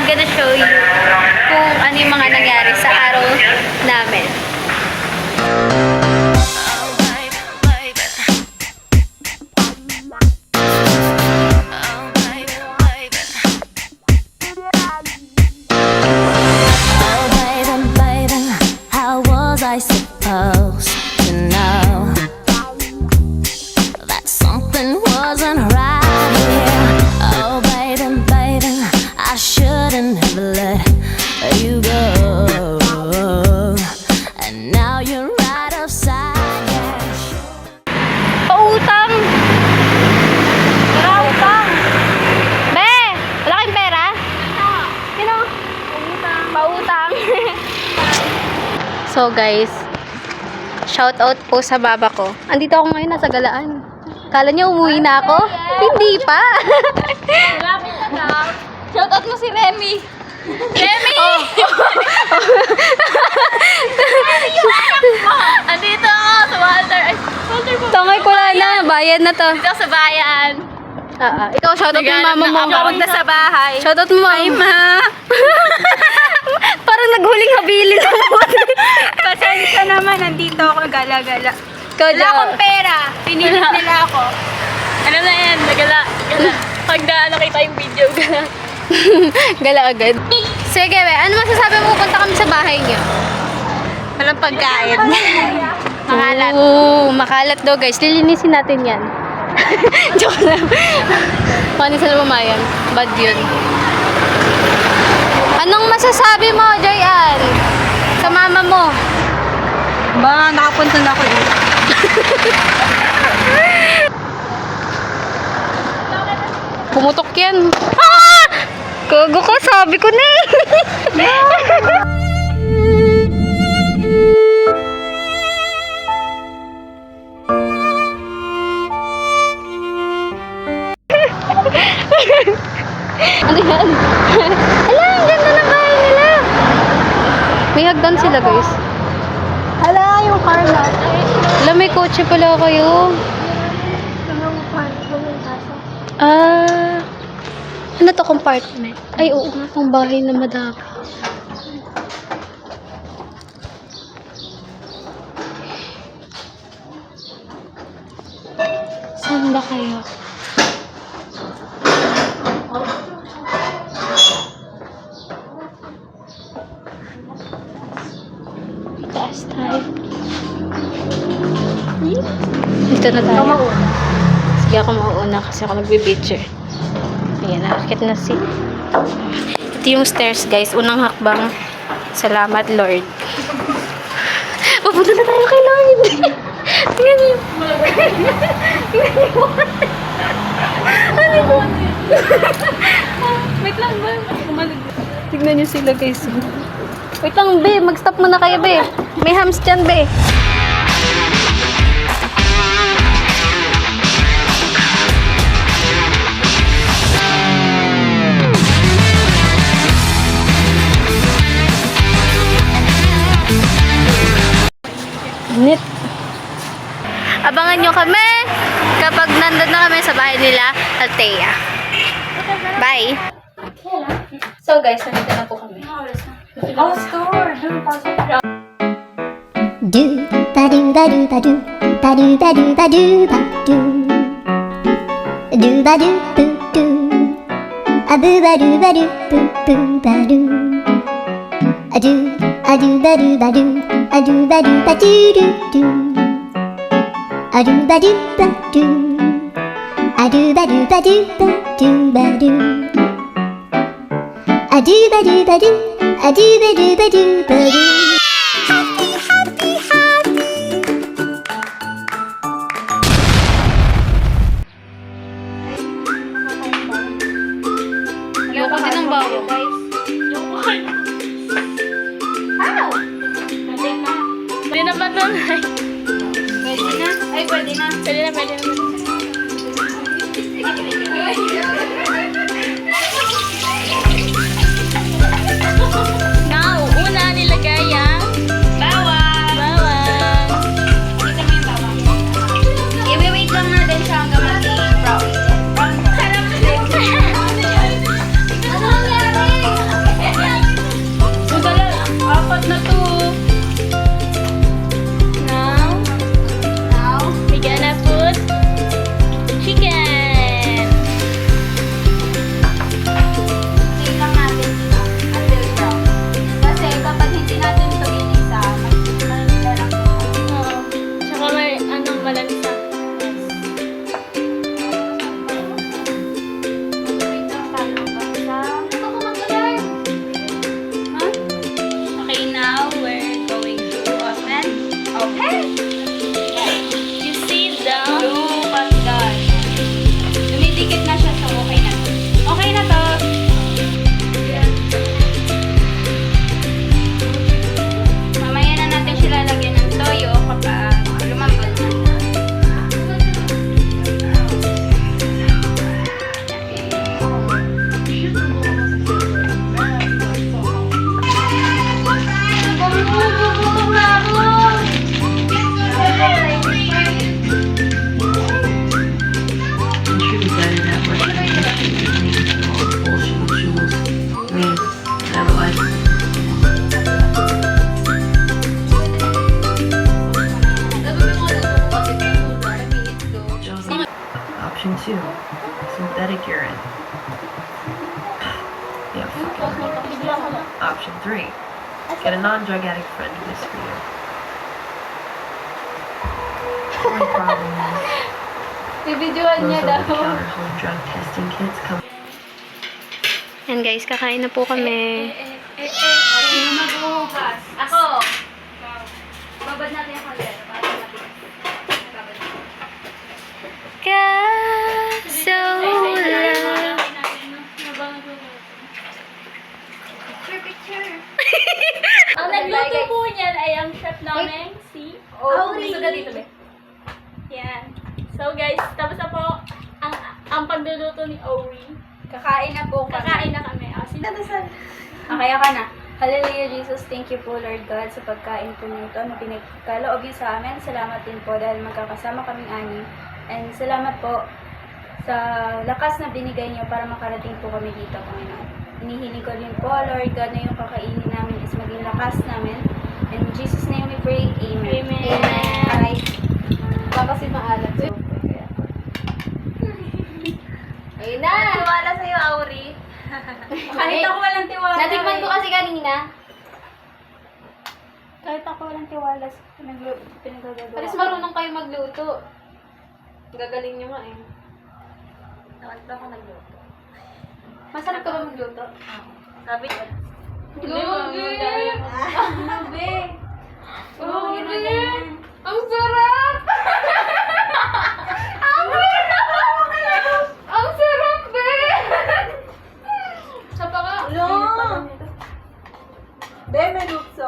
gonna show you kung ano yung mga nangyari sa araw namin. I supposed to know that something wasn't right here. Oh, baby, baby, I shouldn't have let you go. And now you're right upside down. Pautang! Pautang! Be! Wala kayong pera? Sino? Pautang. So guys, shout out po sa baba ko. Andito ako ngayon, nasa Galaan. Kala niyo umuwi na ako? Hindi pa. Shout out mo si Remy. Remy! Oh. Andito ako sa Walter. Tangay ko na, bayan na to. Dito sa bayan. Ikaw, shout out mo yung mama mo. Ako na sa bahay. Shout out mo. Hi, ma. Parang naghuling habilin ako. Pasensya naman, nandito ako gala-gala. Wala akong pera. Pinilit nila ako. Ano na yan? Nagala. Pag nakita yung video, gala. Gala agad. Sige, be. Ano masasabi mo? Punta kami sa bahay niyo. Walang pagkain. Makalat. Oo, makalat daw, guys. Lilinisin natin yan. Joke lang. Paano sila mamayan? Bad yun. Anong masasabi mo, Joyan? Sa mama mo? Ba, nakapunta na ako dito. Pumutok yan. Ah! Gago ka, sabi ko na. Ano yan? Ala, ang ganda ng bahay nila. May hagdan sila, guys. Hala, yung car lot. Ala, may kotse pala kayo. Ano to, compartment? Ay, oo nga, pang bahay na madami. Saan ba kayo? Taas tayo. Dito na tayo. Sige, ako mauuna kasi ako nagbe-picture. Ayan, nakakit na si... Ito yung stairs, guys. Unang hakbang. Salamat, Lord. Papunta na tayo kay Lord. Tingnan niyo. Ano mo? Wait lang ba? Tignan niyo sila, guys. Wait lang, be. Mag-stop muna kayo, be. May hams dyan, be. Init. Abangan nyo kami kapag nandun na kami sa bahay nila, Althea. Bye! So guys, nandito na po kami. Oh, store. Do ba do ba do ba do ba do ba do ba do ba do do ba do boo do a boo ba do ba do boo boo ba do a do ba do ba do a do ba do ba do do do a do ba do ba do a do ba do ba do ba do ba do a do ba do ba do a do ba do ba do ba do. Ayoko din ng bago. Ow! Pwede na ba nun? Pwede na? Ay, pwede na. Pwede na, pwede na. Now, una nilagay ang Option 2, synthetic urine. Yeah, fucking. Option 3, get a non-drug addict friend who is for you. One problem is, Bibidyoan most niya daw. over-the-counter home drug testing kits come Yan guys, kakain na po kami. Sino magbubukas? Ako! Babad natin yung kaldero para matigas. Kasola. Ang nagluto po niyan ay ang chef namin, si Auri. Gusto ka dito, be? Yan. So guys, tapos na po ang pagluluto ni Auri. Kakain na po kami. Kakain na kami. Sinadasal. Kaya ka na. Hallelujah, Jesus. Thank you po, Lord God, sa pagkain po nito na pinagkaloob niyo sa amin. Salamat din po dahil magkakasama kaming ani. And salamat po sa lakas na binigay niyo para makarating po kami dito, Panginoon. Hinihiling ko din po, Lord God, na yung kakainin namin is maging lakas namin. And in Jesus' name we pray. Amen. Amen. Bye. Baka kasi maalat. Ayun na! Tiwala sa'yo, Auri. Kahit ako walang tiwala. Natikman ko kasi kanina. Kahit ako walang tiwala sa pinagagagawa. Alis marunong kayo magluto. Gagaling nyo nga eh. Bakit ba ako nagluto? Masarap ka ba magluto? Sabi ko. Lugi! Sabi. Lugi! Ang sarap! Ang sarap, be! Sa paka. Be, may lukso.